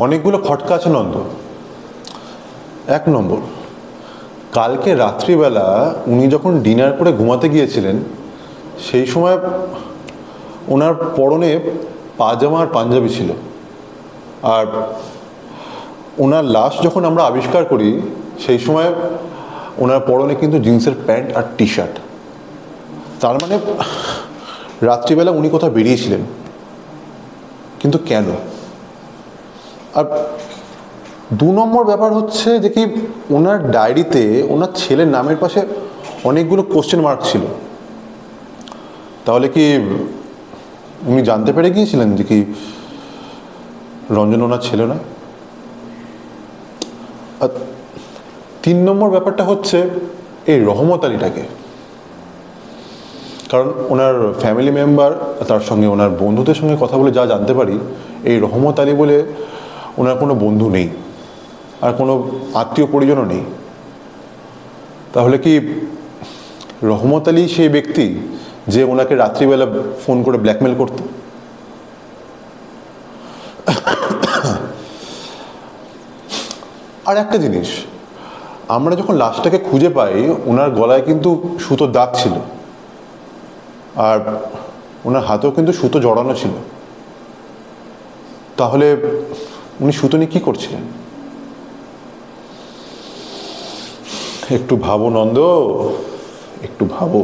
অনেকগুলো খটকা আছে নন্দ। 1 নম্বর, কালকে রাত্রিবেলা উনি যখন ডিনার করে ঘুমাতে গিয়েছিলেন সেই সময় ওনার পরনে পাজামা আর পাঞ্জাবি ছিল। আর ওনার লাশ যখন আমরা আবিষ্কার করি সেই সময় ওনার পরনে কিন্তু জিন্সের প্যান্ট আর টি শার্ট। তার মানে রাত্রিবেলা উনি কোথাও বেরিয়েছিলেন, কিন্তু কেন? আর 2 নম্বর ব্যাপার হচ্ছে যে কি ওনার ডায়েরিতে ওনার ছেলের নামের পাশে অনেকগুলো কোশ্চেন মার্ক ছিল। তাহলে কি উনি জানতে পেরে গিয়েছিলেন যে কি রঞ্জন ওনার ছেলে না? আর 3 নম্বর ব্যাপারটা হচ্ছে এই রহমত আলীটাকে। কারণ ওনার ফ্যামিলি মেম্বার তার সঙ্গে ওনার বন্ধুদের সঙ্গে কথা বলে যা জানতে পারি, এই রহমত আলী বলে ওনার কোনো বন্ধু নেই আর কোনো আত্মীয় পরিজনও নেই। তাহলে কি রহমত আলী সেই ব্যক্তি যে ওনাকে রাত্রিবেলা ফোন করে ব্ল্যাকমেল করত? আর একটা জিনিস, আমরা যখন লাশটাকে খুঁজে পাই ওনার গলায় কিন্তু সুতোর দাগ ছিল, আর ওনার হাতেও কিন্তু সুতো জড়ানো ছিল। তাহলে উনি সুতো নিয়ে কী করছিলেন? একটু ভাবো নন্দ, একটু ভাবো।